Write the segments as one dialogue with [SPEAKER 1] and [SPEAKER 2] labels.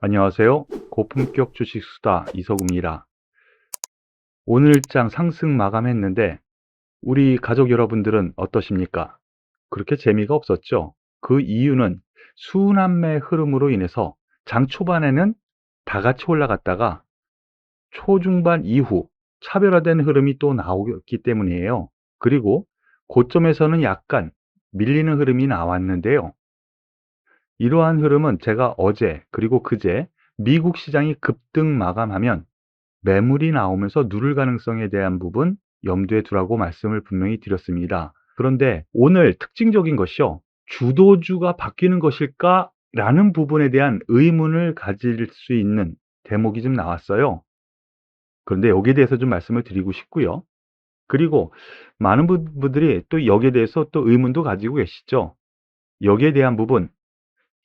[SPEAKER 1] 안녕하세요. 고품격 주식수다 이서구입니다. 오늘장 상승 마감했는데 우리 가족 여러분들은 어떠십니까? 그렇게 재미가 없었죠? 그 이유는 순환매 흐름으로 인해서 장 초반에는 다 같이 올라갔다가 초중반 이후 차별화된 흐름이 또 나오기 때문이에요. 그리고 고점에서는 약간 밀리는 흐름이 나왔는데요. 이러한 흐름은 제가 어제 그리고 그제 미국 시장이 급등 마감하면 매물이 나오면서 누를 가능성에 대한 부분 염두에 두라고 말씀을 분명히 드렸습니다. 그런데 오늘 특징적인 것이요. 주도주가 바뀌는 것일까? 라는 부분에 대한 의문을 가질 수 있는 대목이 좀 나왔어요. 그런데 여기에 대해서 좀 말씀을 드리고 싶고요. 그리고 많은 분들이 또 여기에 대해서 또 의문도 가지고 계시죠. 여기에 대한 부분,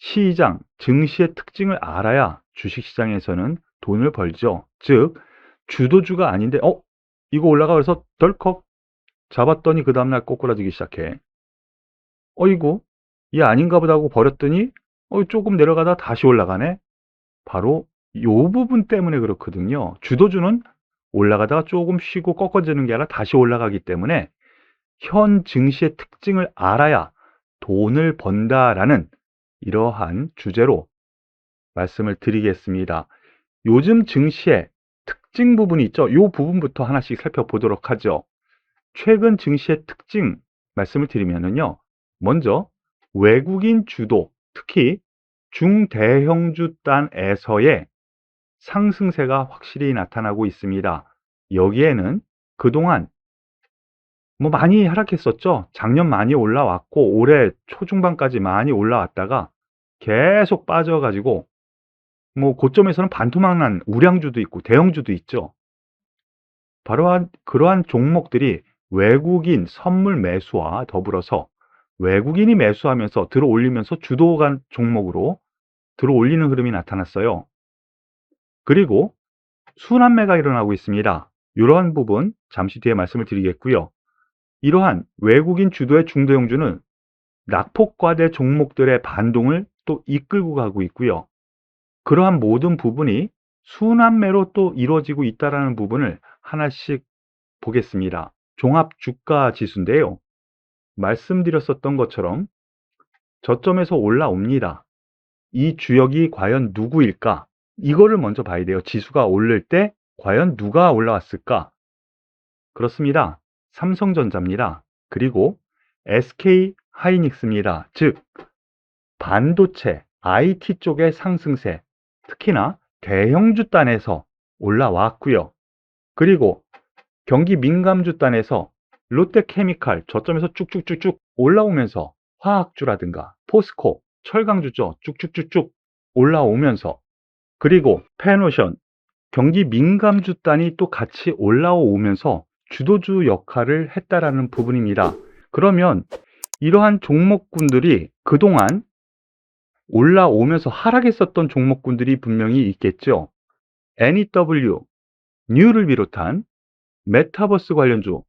[SPEAKER 1] 시장, 증시의 특징을 알아야 주식시장에서는 돈을 벌죠. 즉, 주도주가 아닌데 이거 올라가 그래서 덜컥 잡았더니 그 다음날 꼬꾸라지기 시작해. 이거 얘 아닌가 보다 하고 버렸더니 조금 내려가다 다시 올라가네. 바로 요 부분 때문에 그렇거든요. 주도주는 올라가다가 조금 쉬고 꺾어지는 게 아니라 다시 올라가기 때문에 현 증시의 특징을 알아야 돈을 번다라는 이러한 주제로 말씀을 드리겠습니다. 요즘 증시의 특징 부분이 있죠. 이 부분부터 하나씩 살펴보도록 하죠. 최근 증시의 특징 말씀을 드리면요. 먼저 외국인 주도, 특히 중대형주 단에서의 상승세가 확실히 나타나고 있습니다. 여기에는 그동안 많이 하락했었죠. 작년 많이 올라왔고 올해 초중반까지 많이 올라왔다가 계속 빠져가지고 고점에서는 반토막 난 우량주도 있고 대형주도 있죠. 바로 그러한 종목들이 외국인 선물 매수와 더불어서 외국인이 매수하면서 들어올리면서 주도간 종목으로 들어올리는 흐름이 나타났어요. 그리고 순환매가 일어나고 있습니다. 이러한 부분 잠시 뒤에 말씀을 드리겠고요. 이러한 외국인 주도의 중대형주는 낙폭과대 종목들의 반동을 또 이끌고 가고 있고요. 그러한 모든 부분이 순환매로 또 이루어지고 있다는 부분을 하나씩 보겠습니다. 종합주가지수인데요. 말씀드렸었던 것처럼 저점에서 올라옵니다. 이 주역이 과연 누구일까? 이거를 먼저 봐야 돼요. 지수가 오를 때 과연 누가 올라왔을까? 그렇습니다. 삼성전자입니다. 그리고 SK하이닉스입니다. 즉 반도체, IT 쪽의 상승세, 특히나 대형주 단에서 올라왔고요. 그리고 경기 민감주 단에서 롯데케미칼 저점에서 쭉쭉쭉쭉 올라오면서 화학주라든가 포스코, 철강주죠. 쭉쭉쭉쭉 올라오면서 그리고 페노션, 경기 민감주 단이 또 같이 올라오면서 주도주 역할을 했다라는 부분입니다. 그러면 이러한 종목군들이 그동안 올라오면서 하락했었던 종목군들이 분명히 있겠죠. NEW, 뉴를 비롯한 메타버스 관련주,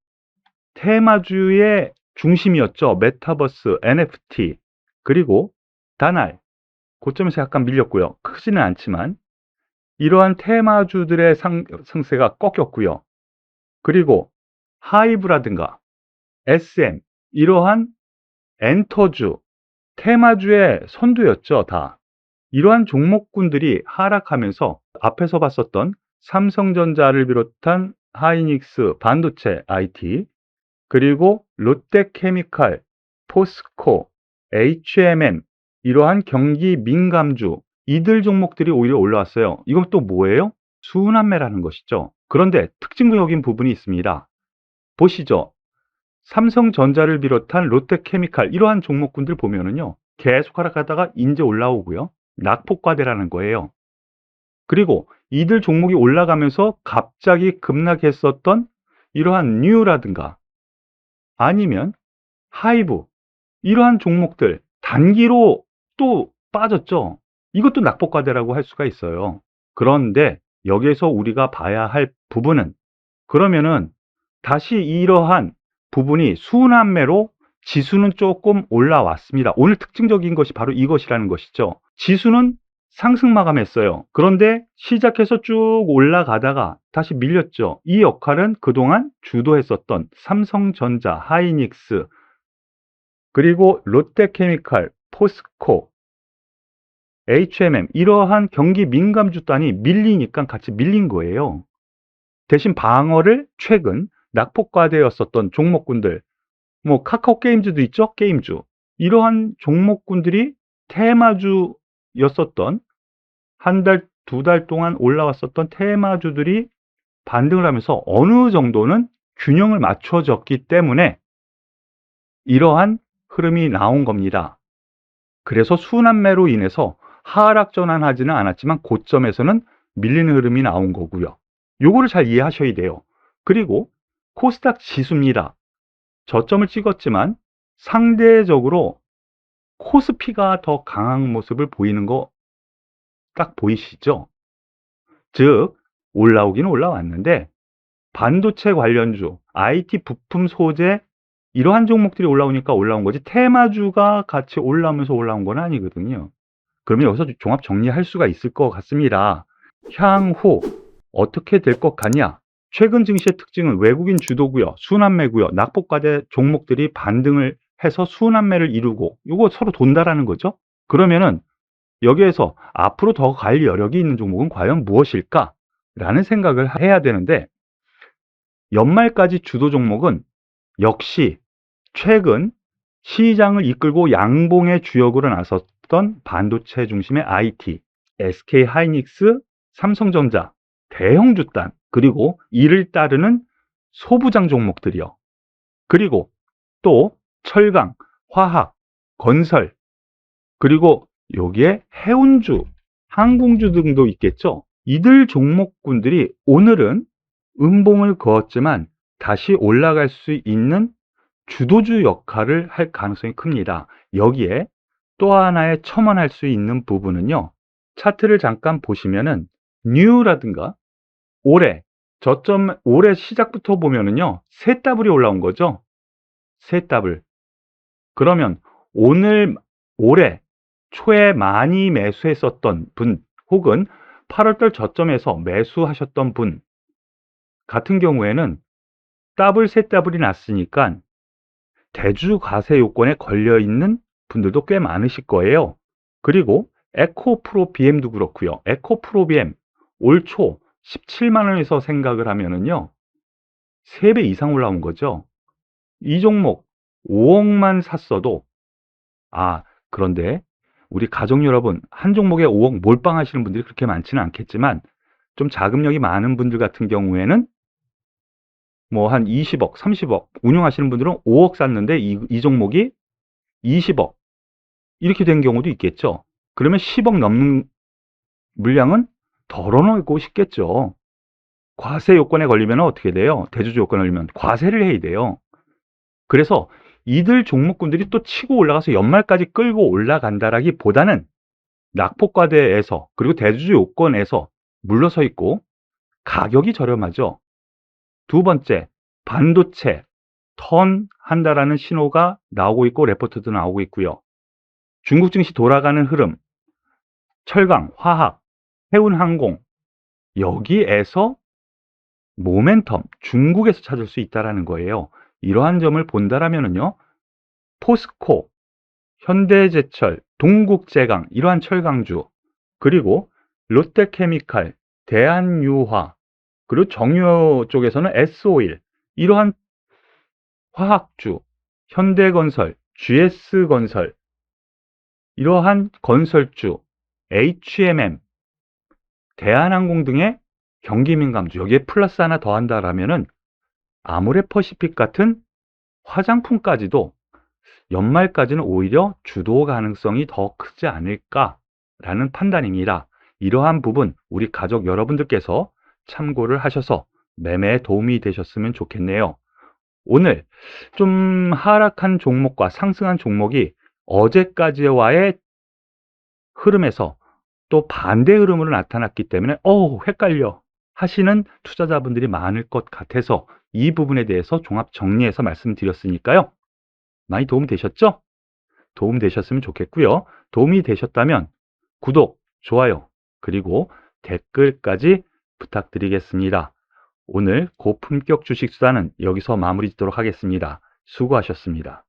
[SPEAKER 1] 테마주의 중심이었죠. 메타버스, NFT, 그리고 다날, 고점에서 약간 밀렸고요. 크지는 않지만 이러한 테마주들의 상세가 꺾였고요. 그리고 하이브라든가 SM, 이러한 엔터주, 테마주의 선두였죠. 다. 이러한 종목군들이 하락하면서 앞에서 봤었던 삼성전자를 비롯한 하이닉스, 반도체, IT, 그리고 롯데케미칼, 포스코, HMM, 이러한 경기 민감주, 이들 종목들이 오히려 올라왔어요. 이건 또 뭐예요? 순환매라는 것이죠. 그런데 특징적인 부분이 있습니다. 보시죠. 삼성전자를 비롯한 롯데케미칼, 이러한 종목군들 보면은요, 계속 하락하다가 이제 올라오고요. 낙폭과대라는 거예요. 그리고 이들 종목이 올라가면서 갑자기 급락했었던 이러한 뉴라든가 아니면 하이브, 이러한 종목들 단기로 또 빠졌죠. 이것도 낙폭과대라고 할 수가 있어요. 그런데 여기에서 우리가 봐야 할 부분은 그러면은 다시 이러한 부분이 순환매로 지수는 조금 올라왔습니다. 오늘 특징적인 것이 바로 이것이라는 것이죠. 지수는 상승 마감했어요. 그런데 시작해서 쭉 올라가다가 다시 밀렸죠. 이 역할은 그동안 주도했었던 삼성전자, 하이닉스, 그리고 롯데케미칼, 포스코, HMM 이러한 경기 민감 주단이 밀리니까 같이 밀린 거예요. 대신 방어를 최근 낙폭과대였었던 종목군들, 뭐 카카오 게임즈도 있죠. 게임주. 이러한 종목군들이 테마주였었던 한 달, 두 달 동안 올라왔었던 테마주들이 반등을 하면서 어느 정도는 균형을 맞춰졌기 때문에 이러한 흐름이 나온 겁니다. 그래서 순환매로 인해서 하락 전환하지는 않았지만 고점에서는 밀리는 흐름이 나온 거고요. 요거를 잘 이해하셔야 돼요. 그리고 코스닥 지수입니다. 저점을 찍었지만 상대적으로 코스피가 더 강한 모습을 보이는 거 딱 보이시죠? 즉 올라오긴 올라왔는데 반도체 관련주, IT 부품 소재 이러한 종목들이 올라오니까 올라온 거지 테마주가 같이 올라오면서 올라온 건 아니거든요. 그러면 여기서 종합 정리할 수가 있을 것 같습니다. 향후 어떻게 될 것 같냐? 최근 증시의 특징은 외국인 주도고요, 순환매고요, 낙폭과대 종목들이 반등을 해서 순환매를 이루고 이거 서로 돈다라는 거죠. 그러면은 여기에서 앞으로 더 갈 여력이 있는 종목은 과연 무엇일까? 라는 생각을 해야 되는데 연말까지 주도 종목은 역시 최근 시장을 이끌고 양봉의 주역으로 나섰던 반도체 중심의 IT, SK 하이닉스, 삼성전자, 대형 주단, 그리고 이를 따르는 소부장 종목들이요. 그리고 또 철강, 화학, 건설, 그리고 여기에 해운주, 항공주 등도 있겠죠. 이들 종목군들이 오늘은 음봉을 그었지만 다시 올라갈 수 있는 주도주 역할을 할 가능성이 큽니다. 여기에 또 하나의 첨언할 수 있는 부분은요. 차트를 잠깐 보시면은 뉴라든가 올해 저점 올해 시작부터 보면은요. 세 더블이 올라온 거죠. 세 더블. 그러면 오늘 올해 초에 많이 매수했었던 분 혹은 8월달 저점에서 매수하셨던 분 같은 경우에는 더블 세 더블이 났으니까 대주 과세 요건에 걸려 있는 분들도 꽤 많으실 거예요. 그리고 에코프로 BM도 그렇고요. 에코프로 BM 올 초 17만 원에서 생각을 하면은요. 3배 이상 올라온 거죠. 이 종목 5억만 샀어도 그런데 우리 가족 여러분 한 종목에 5억 몰빵하시는 분들이 그렇게 많지는 않겠지만 좀 자금력이 많은 분들 같은 경우에는 뭐 한 20억, 30억 운용하시는 분들은 5억 샀는데 이 종목이 20억 이렇게 된 경우도 있겠죠. 그러면 10억 넘는 물량은 덜어놓고 싶겠죠. 과세 요건에 걸리면 어떻게 돼요? 대주주 요건에 걸리면 과세를 해야 돼요. 그래서 이들 종목군들이 또 치고 올라가서 연말까지 끌고 올라간다라기보다는 낙폭과대에서 그리고 대주주 요건에서 물러서 있고 가격이 저렴하죠. 두 번째, 반도체 턴한다라는 신호가 나오고 있고 레포트도 나오고 있고요. 중국 증시 돌아가는 흐름, 철강, 화학, 해운항공 여기에서 모멘텀 중국에서 찾을 수 있다는 거예요. 이러한 점을 본다라면요. 포스코, 현대제철, 동국제강 이러한 철강주 그리고 롯데케미칼, 대한유화 그리고 정유 쪽에서는 S오일 이러한 화학주, 현대건설, GS건설 이러한 건설주, HMM, 대한항공 등의 경기민감주 여기에 플러스 하나 더한다라면은 아모레퍼시픽 같은 화장품까지도 연말까지는 오히려 주도 가능성이 더 크지 않을까라는 판단입니다. 이러한 부분 우리 가족 여러분들께서 참고를 하셔서 매매에 도움이 되셨으면 좋겠네요. 오늘 좀 하락한 종목과 상승한 종목이 어제까지와의 흐름에서 또 반대 흐름으로 나타났기 때문에 헷갈려 하시는 투자자분들이 많을 것 같아서 이 부분에 대해서 종합 정리해서 말씀드렸으니까요. 많이 도움 되셨죠? 도움 되셨으면 좋겠고요. 도움이 되셨다면 구독, 좋아요, 그리고 댓글까지 부탁드리겠습니다. 오늘 고품격 주식 수다는 여기서 마무리 짓도록 하겠습니다. 수고하셨습니다.